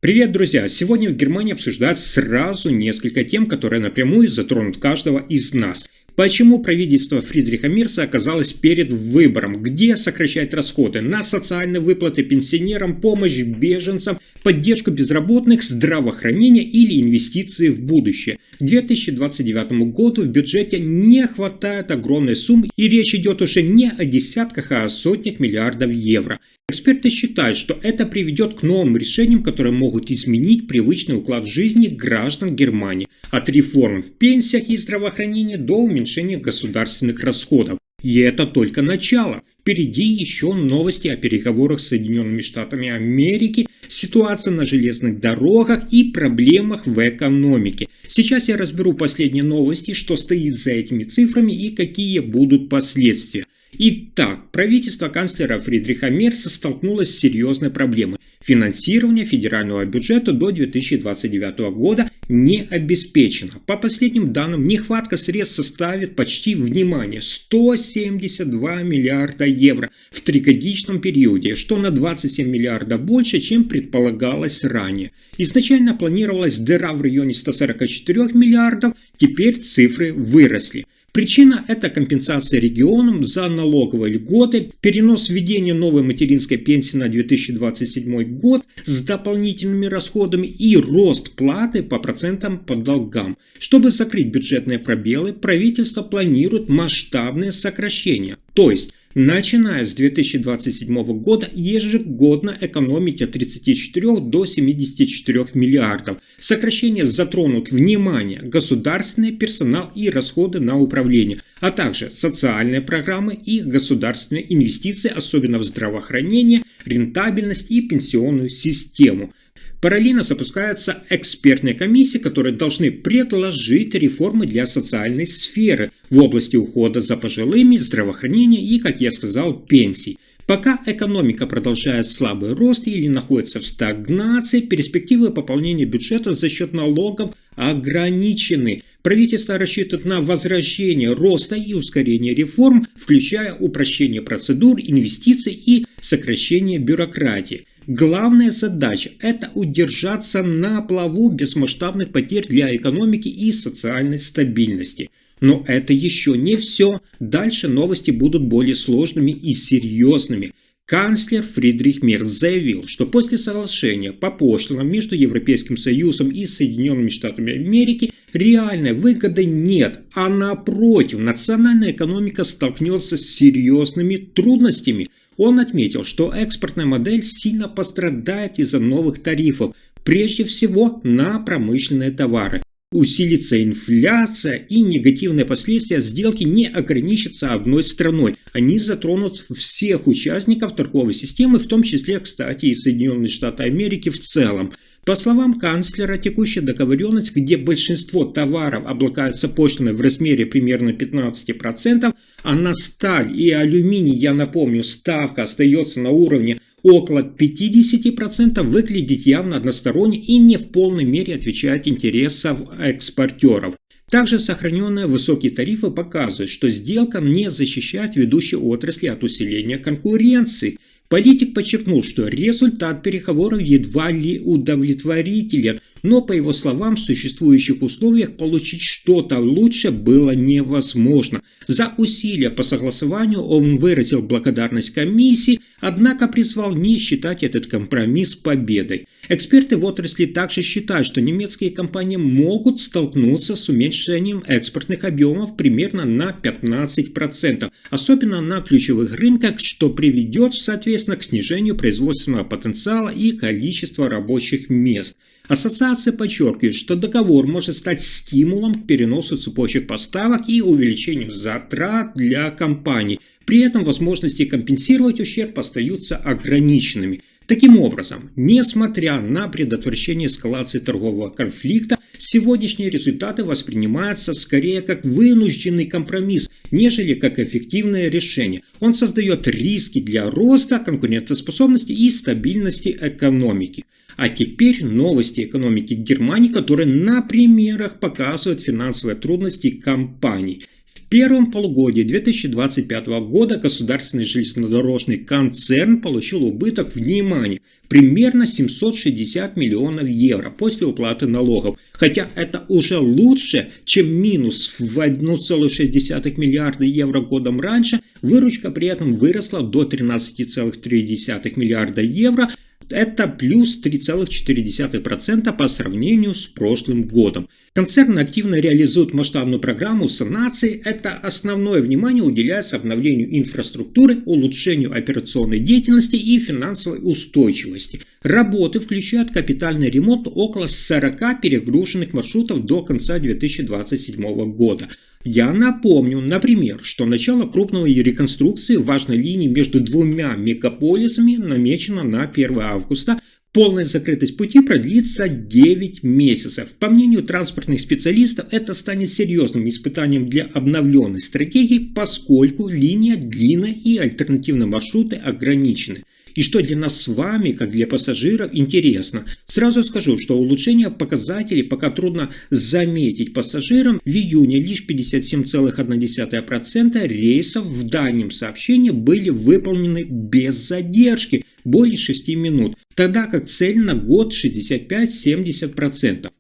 Привет, друзья! Сегодня в Германии обсуждают сразу несколько тем, которые напрямую затронут каждого из нас. Почему правительство Фридриха Мерца оказалось перед выбором, где сокращать расходы на социальные выплаты пенсионерам, помощь беженцам, поддержку безработных, здравоохранение или инвестиции в будущее. К 2029 году в бюджете не хватает огромной суммы, и речь идет уже не о десятках, а о сотнях миллиардов евро. Эксперты считают, что это приведет к новым решениям, которые могут изменить привычный уклад жизни граждан Германии, от реформ в пенсиях и здравоохранении до уменьшения государственных расходов. И это только начало. Впереди еще новости о переговорах с Соединенными Штатами Америки, ситуация на железных дорогах и проблемах в экономике. Сейчас я разберу последние новости, что стоит за этими цифрами и какие будут последствия. Итак, правительство канцлера Фридриха Мерца столкнулось с серьезной проблемой. Финансирование федерального бюджета до 2029 года не обеспечено. По последним данным, нехватка средств составит почти, внимание, 172 миллиарда евро в тригодичном периоде, что на 27 миллиардов больше, чем предполагалось ранее. Изначально планировалась дыра в районе 144 миллиардов, теперь цифры выросли. Причина – это компенсация регионам за налоговые льготы, перенос введения новой материнской пенсии на 2027 год с дополнительными расходами и рост платы по процентам по долгам. Чтобы закрыть бюджетные пробелы, правительство планирует масштабные сокращения, то есть начиная с 2027 года ежегодно экономить от 34 до 74 миллиардов. Сокращения затронут, внимание, государственный персонал и расходы на управление, а также социальные программы и государственные инвестиции, особенно в здравоохранение, рентабельность и пенсионную систему. Параллельно запускаются экспертные комиссии, которые должны предложить реформы для социальной сферы в области ухода за пожилыми, здравоохранения и, как я сказал, пенсий. Пока экономика продолжает слабый рост или находится в стагнации, перспективы пополнения бюджета за счет налогов ограничены. Правительство рассчитывает на возвращение роста и ускорение реформ, включая упрощение процедур, инвестиций и сокращение бюрократии. Главная задача – это удержаться на плаву без масштабных потерь для экономики и социальной стабильности. Но это еще не все. Дальше новости будут более сложными и серьезными. Канцлер Фридрих Мерц заявил, что после соглашения по пошлинам между Европейским Союзом и Соединенными Штатами Америки реальной выгоды нет, а напротив, национальная экономика столкнется с серьезными трудностями. Он отметил, что экспортная модель сильно пострадает из-за новых тарифов, прежде всего на промышленные товары. Усилится инфляция, и негативные последствия сделки не ограничатся одной страной. Они затронут всех участников торговой системы, в том числе, кстати, и Соединенные Штаты Америки в целом. По словам канцлера, текущая договоренность, где большинство товаров облагаются пошлиной в размере примерно 15%, а на сталь и алюминий, я напомню, ставка остается на уровне около 50%, выглядит явно односторонне и не в полной мере отвечает интересам экспортеров. Также сохраненные высокие тарифы показывают, что сделка не защищает ведущие отрасли от усиления конкуренции. Политик подчеркнул, что результат переговоров едва ли удовлетворителен, но, по его словам, в существующих условиях получить что-то лучше было невозможно. За усилия по согласованию он выразил благодарность комиссии, однако призвал не считать этот компромисс победой. Эксперты в отрасли также считают, что немецкие компании могут столкнуться с уменьшением экспортных объемов примерно на 15%, особенно на ключевых рынках, что приведет, соответственно, к снижению производственного потенциала и количества рабочих мест. Ассоциация подчеркивает, что договор может стать стимулом к переносу цепочек поставок и увеличению затрат для компаний. При этом возможности компенсировать ущерб остаются ограниченными. Таким образом, несмотря на предотвращение эскалации торгового конфликта, сегодняшние результаты воспринимаются скорее как вынужденный компромисс, нежели как эффективное решение. Он создает риски для роста, конкурентоспособности и стабильности экономики. А теперь новости экономики Германии, которые на примерах показывают финансовые трудности компаний. В первом полугодии 2025 года государственный железнодорожный концерн получил убыток, внимание, примерно 760 миллионов евро после уплаты налогов. Хотя это уже лучше, чем минус в 1,6 миллиарда евро годом раньше, выручка при этом выросла до 13,3 миллиарда евро. Это плюс 3,4% по сравнению с прошлым годом. Концерн активно реализует масштабную программу санации. Это основное внимание уделяется обновлению инфраструктуры, улучшению операционной деятельности и финансовой устойчивости. Работы включают капитальный ремонт около 40 перегруженных маршрутов до конца 2027 года. Я напомню, например, что начало крупной реконструкции важной линии между двумя мегаполисами намечено на 1 августа. Полная закрытость пути продлится 9 месяцев. По мнению транспортных специалистов, это станет серьезным испытанием для обновленной стратегии, поскольку линия длинная и альтернативные маршруты ограничены. И что для нас с вами, как для пассажиров, интересно. Сразу скажу, что улучшение показателей пока трудно заметить пассажирам. В июне лишь 57,1% рейсов в дальнем сообщении были выполнены без задержки, более 6 минут, тогда как цель на год 65-70%.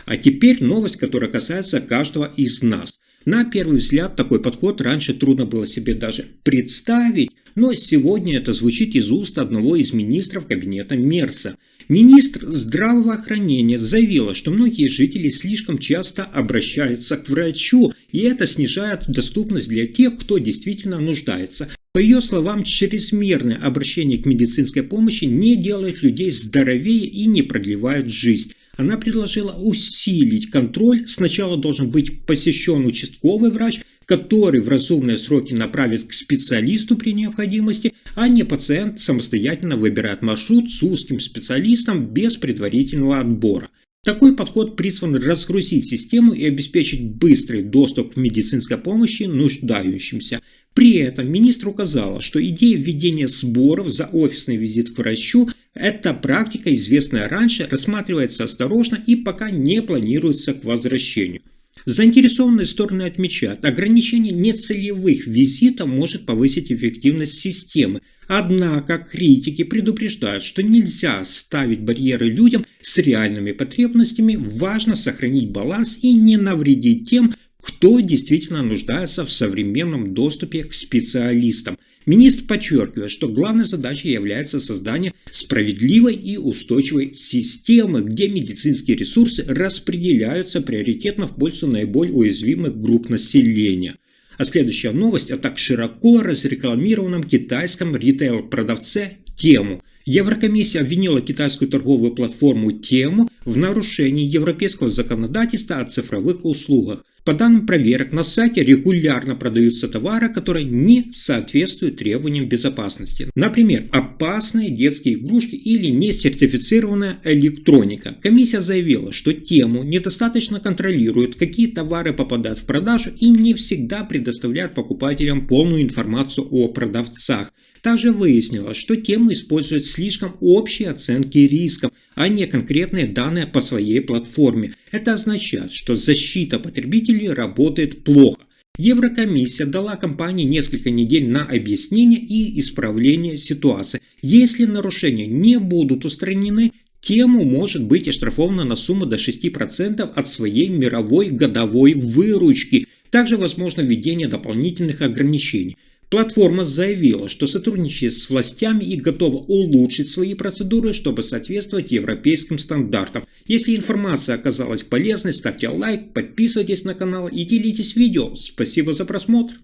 А теперь новость, которая касается каждого из нас. На первый взгляд такой подход раньше трудно было себе даже представить, но сегодня это звучит из уст одного из министров кабинета Мерца. Министр здравоохранения заявила, что многие жители слишком часто обращаются к врачу, и это снижает доступность для тех, кто действительно нуждается. По ее словам, чрезмерное обращение к медицинской помощи не делает людей здоровее и не продлевает жизнь. Она предложила усилить контроль. Сначала должен быть посещен участковый врач, который в разумные сроки направит к специалисту при необходимости, а не пациент самостоятельно выбирает маршрут с узким специалистом без предварительного отбора. Такой подход призван разгрузить систему и обеспечить быстрый доступ к медицинской помощи нуждающимся. При этом министр указала, что идея введения сборов за офисный визит к врачу – это практика, известная раньше, рассматривается осторожно и пока не планируется к возвращению. Заинтересованные стороны отмечают, ограничение нецелевых визитов может повысить эффективность системы. Однако критики предупреждают, что нельзя ставить барьеры людям с реальными потребностями, важно сохранить баланс и не навредить тем, кто действительно нуждается в современном доступе к специалистам. Министр подчеркивает, что главной задачей является создание справедливой и устойчивой системы, где медицинские ресурсы распределяются приоритетно в пользу наиболее уязвимых групп населения. А следующая новость о так широко разрекламированном китайском ритейл-продавце Тему. Еврокомиссия обвинила китайскую торговую платформу Тему в нарушении европейского законодательства о цифровых услугах. По данным проверок, на сайте регулярно продаются товары, которые не соответствуют требованиям безопасности. Например, опасные детские игрушки или несертифицированная электроника. Комиссия заявила, что Тему недостаточно контролирует, какие товары попадают в продажу и не всегда предоставляет покупателям полную информацию о продавцах. Также выяснилось, что Тему использует слишком общие оценки рисков, а не конкретные данные по своей платформе. Это означает, что защита потребителей работает плохо. Еврокомиссия дала компании несколько недель на объяснение и исправление ситуации. Если нарушения не будут устранены, Тему может быть оштрафована на сумму до 6% от своей мировой годовой выручки. Также возможно введение дополнительных ограничений. Платформа заявила, что сотрудничает с властями и готова улучшить свои процедуры, чтобы соответствовать европейским стандартам. Если информация оказалась полезной, ставьте лайк, подписывайтесь на канал и делитесь видео. Спасибо за просмотр.